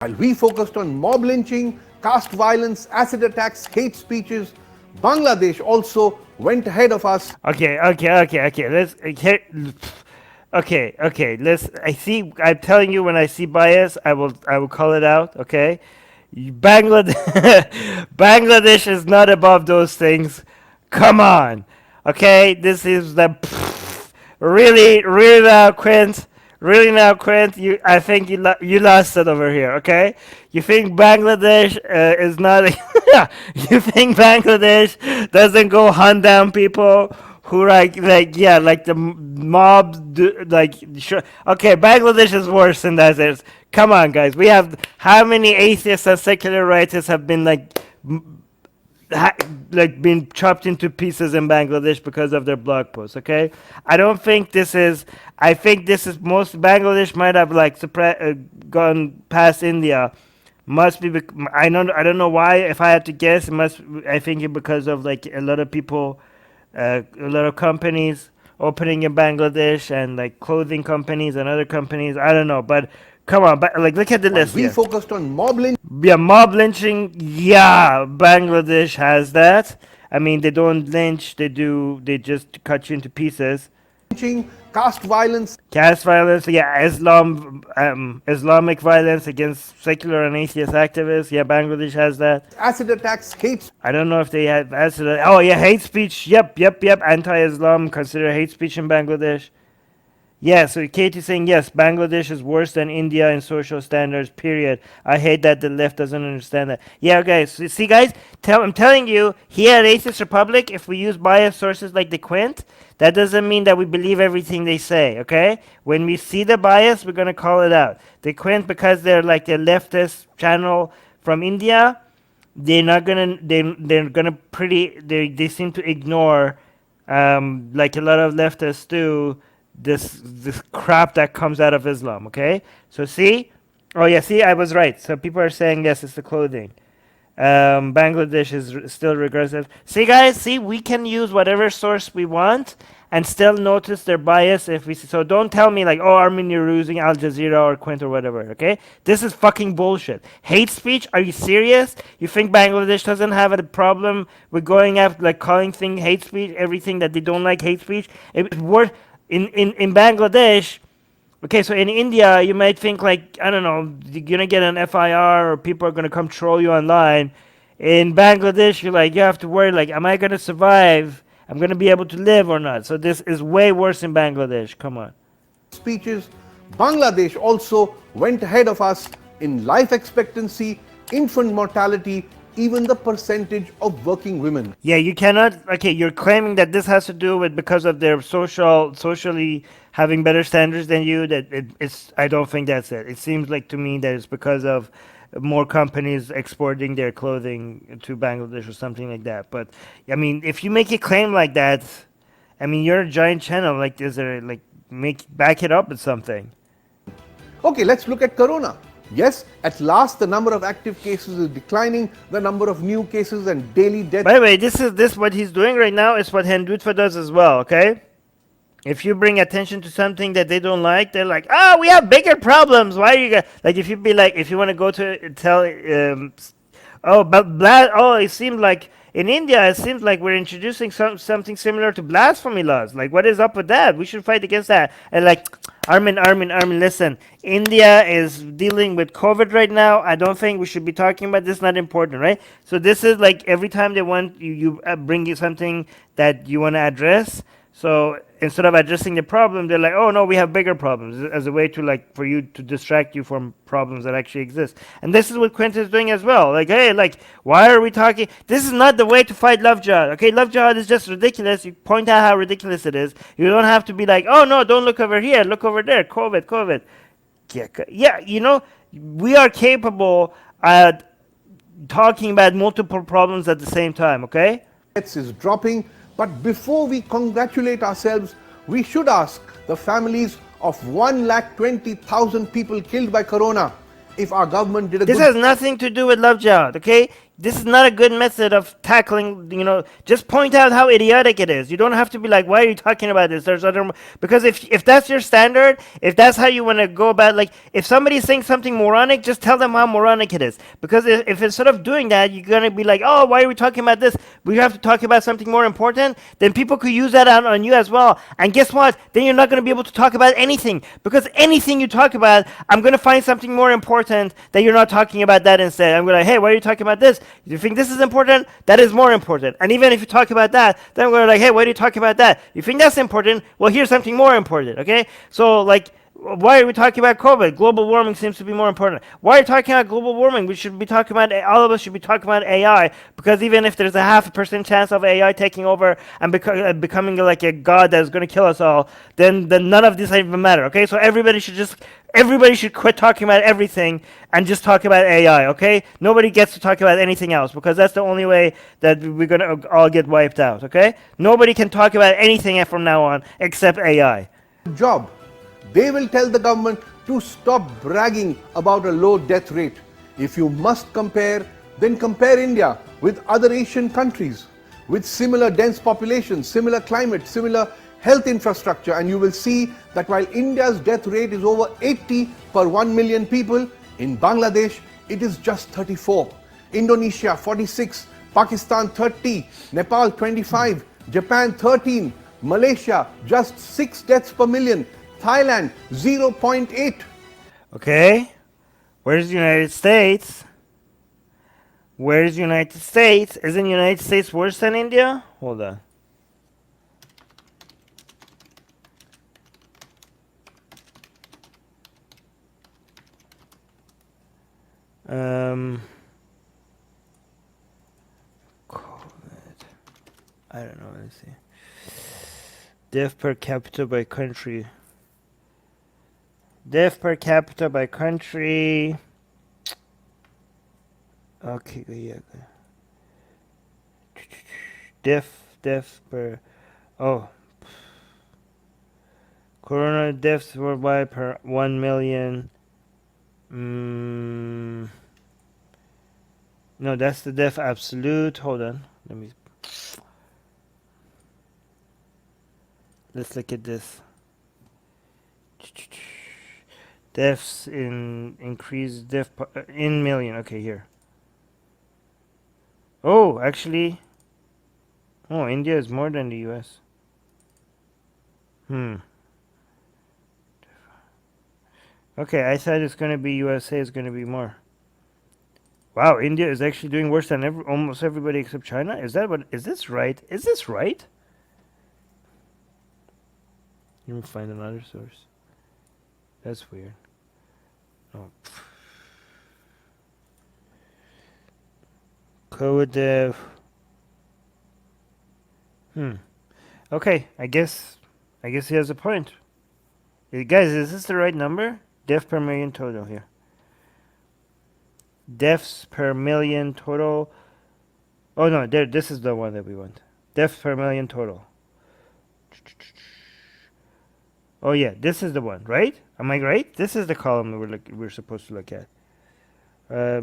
While we focused on mob lynching, caste violence, acid attacks, hate speeches, Bangladesh also went ahead of us. Okay. Let's. I see. I'm telling you, when I see bias, I will call it out. Okay, Bangladesh, Bangladesh is not above those things. Come on. Okay, this is the really now, Quint. Really now, Quint. I think you lost it over here. Okay, you think Bangladesh is not? You think Bangladesh doesn't go hunt down people who like the mob sure. Okay, Bangladesh is worse than that is. Come on, guys. We have how many atheists and secular rightists have been been chopped into pieces in Bangladesh because of their blog posts. Okay, I don't think this is. I think this is most Bangladesh might have gone past India. Must be. I don't know why. If I had to guess, it must. I think it because of like a lot of people, a lot of companies opening in Bangladesh and like clothing companies and other companies. I don't know, but come on, but like look at the list We here. focused on mob lynching. Yeah, mob lynching. Yeah, Bangladesh has that. I mean, they don't lynch. They do. They just cut you into pieces. Caste violence, Caste violence. Yeah, Islamic violence against secular and atheist activists. Yeah, Bangladesh has that. acid attacks, hate I don't know if they have. Oh yeah, hate speech. Yep. Anti-Islam. Consider hate speech in Bangladesh. Yeah, so Katie's saying yes, Bangladesh is worse than India in social standards, period. I hate that the left doesn't understand that. Yeah, guys, see guys, I'm telling you, here at Atheist Republic, if we use biased sources like the Quint, that doesn't mean that we believe everything they say, okay? When we see the bias, we're gonna call it out. The Quint, because they're like a leftist channel from India, they're not gonna they seem to ignore like a lot of leftists do this crap that comes out of Islam. Okay, so see, oh yeah, see, I was right. So people are saying yes, it's the clothing. Bangladesh is still regressive. See, guys, see, we can use whatever source we want and still notice their bias if we see. So don't tell me like, oh, Armin, you're using Al Jazeera or Quint or whatever. Okay, this is fucking bullshit. Hate speech? Are you serious? You think Bangladesh doesn't have a problem with going after like calling things hate speech? Everything that they don't like hate speech. It's worse. In Bangladesh, okay, so in India, you might think like, I don't know, you're gonna get an FIR or people are gonna come troll you online. In Bangladesh, you're like, you have to worry, like, am I gonna survive? I'm gonna be able to live or not? So this is way worse in Bangladesh. Come on. speeches. Bangladesh also went ahead of us in life expectancy, infant mortality, even the percentage of working women. Yeah, you cannot. Okay, you're claiming that this has to do with because of their socially having better standards than you. It's. I don't think that's it. It seems like to me that it's because of more companies exporting their clothing to Bangladesh or something like that. But I mean, if you make a claim like that, I mean, you're a giant channel. Like, is there like back it up with something? Okay, let's look at Corona. Yes, at last the number of active cases is declining, the number of new cases and daily deaths. By the way, this what he's doing right now is what Hendutva does as well, okay? If you bring attention to something that they don't like, they're like, oh, we have bigger problems. Why are you guys like if you be like if you want to go to tell it seems like in India it seems like we're introducing something similar to blasphemy laws. Like what is up with that? We should fight against that. And like Armin, listen. India is dealing with COVID right now. I don't think we should be talking about this. Not important, right? So this is like every time they want you bring you something that you want to address. So instead of addressing the problem, they're like, oh no, we have bigger problems as a way to like for you to distract you from problems that actually exist. And this is what Quentin is doing as well. Like, hey, like, why are we talking? This is not the way to fight love jihad. Okay, love jihad is just ridiculous. You point out how ridiculous it is. You don't have to be like, oh no, don't look over here, look over there. COVID. Yeah, you know, we are capable at talking about multiple problems at the same time, okay? Is dropping, but before we congratulate ourselves, we should ask the families of 1,20,000 people killed by Corona if our government did a This has nothing to do with love jihad, okay? this is not a good method of tackling, just point out how idiotic it is. You don't have to be like, why are you talking about this? There's other, because if that's your standard, if that's how you want to go about, like, if somebody's saying something moronic, just tell them how moronic it is. Because if instead of doing that, you're going to be like, oh, why are we talking about this? We have to talk about something more important, then people could use that on you as well. And guess what? Then you're not going to be able to talk about anything. Because anything you talk about, I'm going to find something more important that you're not talking about that instead. I'm going to like, hey, why are you talking about this? You think this is important? That is more important. And even if you talk about that, then I'm going to like, hey, why are you talking about that? You think that's important? Well, here's something more important, okay? So, like, why are we talking about COVID? Global warming seems to be more important. Why are you talking about global warming? We should be talking about, all of us should be talking about AI, because even if there's a 0.5% chance of AI taking over and becoming like a god that's going to kill us all, then none of this even matter, okay? So everybody should quit talking about everything and just talk about AI, okay? Nobody gets to talk about anything else, because that's the only way that we're going to all get wiped out, okay? Nobody can talk about anything from now on except AI. Job. They will tell the government to stop bragging about a low death rate. If you must compare, then compare India with other Asian countries with similar dense populations, similar climate, similar health infrastructure, and you will see that while India's death rate is over 80 per 1 million people, in Bangladesh it is just 34, Indonesia 46, Pakistan 30, Nepal 25, Japan 13, Malaysia just 6 deaths per million, Thailand 0.8. Okay, where's the United States? Where's the United States? Isn't the United States worse than India? Hold on. COVID. I don't know. Let's see. Death per capita by country. Death per capita by country. Okay, yeah. Death per. Oh. Corona deaths worldwide per 1 million. No, that's the death absolute. Hold on. Let's look at this. Deaths in increased death in million. Okay, here. Oh, actually. Oh, India is more than the US. Okay, I thought it's going to be USA is going to be more. Wow, India is actually doing worse than almost everybody except China. Is this right? Is this right? Let me find another source. That's weird. Oh. Code. Okay, I guess he has a point. Guys, is this the right number? Death per million total here. Deaths per million total. Oh no, this is the one that we want. Deaths per million total. Oh yeah, this is the one, right? Am I right? This is the column that we're supposed to look at.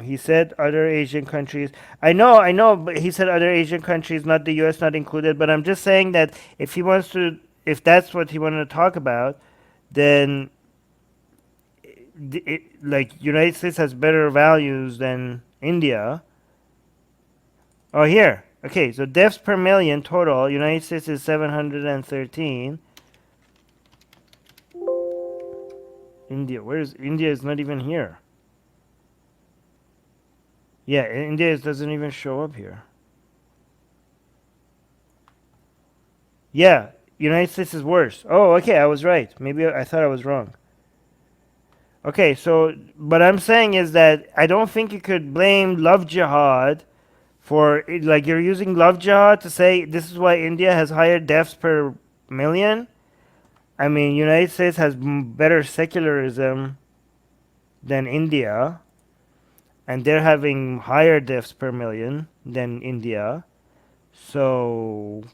He said other Asian countries. I know, but he said other Asian countries, not the U.S., not included. But I'm just saying that if that's what he wanted to talk about, then like United States has better values than India. Oh, here. Okay, so deaths per million total. United States is 713. India, where's India? Is not even here. Yeah, India doesn't even show up here. Yeah, United States is worse. Oh, okay, I was right. Maybe I thought I was wrong. Okay, so what I'm saying is that I don't think you could blame love jihad for, like, you're using love jihad to say this is why India has higher deaths per million. I mean, United States has better secularism than India, and they're having higher deaths per million than India. So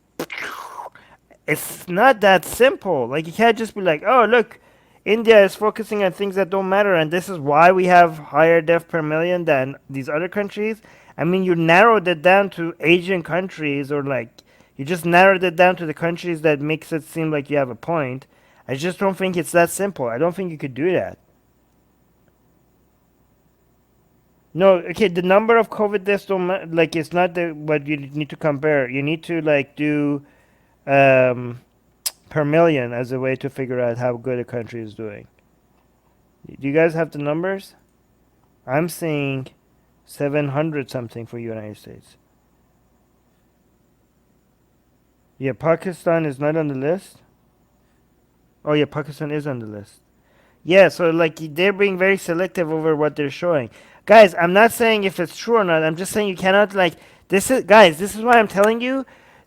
it's not that simple. Like, you can't just be like, oh, look, India is focusing on things that don't matter, and this is why we have higher death per million than these other countries. I mean, you narrowed it down to Asian countries, or like you just narrowed it down to the countries that makes it seem like you have a point. I just don't think it's that simple. I don't think you could do that. No, okay, the number of COVID deaths like it's not the what you need to compare. You need to like do um, per million as a way to figure out how good a country is doing. Do you guys have the numbers? I'm seeing 700 something for United States. Yeah, Pakistan is not on the list. Oh yeah, Pakistan is on the list. Yeah, so like they're being very selective over what they're showing. Guys, I'm not saying if it's true or not. I'm just saying you cannot like this is guys, this is why I'm telling you,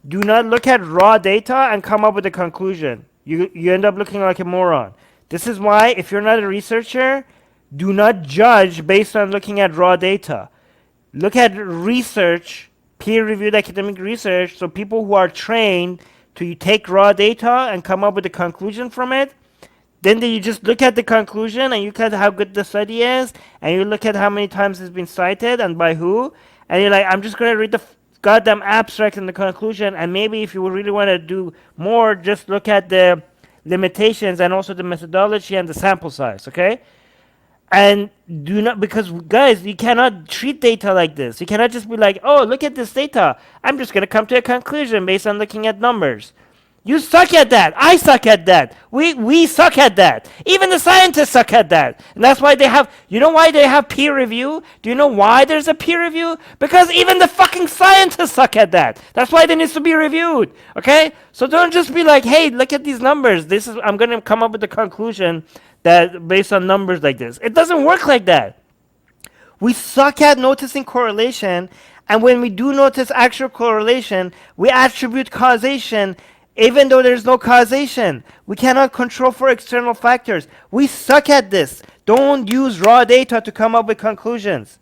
do not look at raw data and come up with a conclusion. You end up looking like a moron. This is why if you're not a researcher, do not judge based on looking at raw data. Look at research, peer-reviewed academic research, so people who are trained to take raw data and come up with a conclusion from it. Then you just look at the conclusion and you look at how good the study is, and you look at how many times it's been cited and by who, and you're like, I'm just going to read the goddamn abstract and the conclusion, and maybe if you really want to do more, just look at the limitations and also the methodology and the sample size, okay? And do not, because guys, you cannot treat data like this. You cannot just be like, oh, look at this data. I'm just going to come to a conclusion based on looking at numbers. You suck at that. I suck at that. We suck at that. Even the scientists suck at that. And that's why they have, you know why they have peer review? Do you know why there's a peer review? Because even the fucking scientists suck at that. That's why they need to be reviewed. Okay? So don't just be like, hey, look at these numbers. I'm going to come up with a conclusion that based on numbers like this. It doesn't work like that. We suck at noticing correlation. And when we do notice actual correlation, we attribute causation even though there's no causation. We cannot control for external factors. We suck at this. Don't use raw data to come up with conclusions.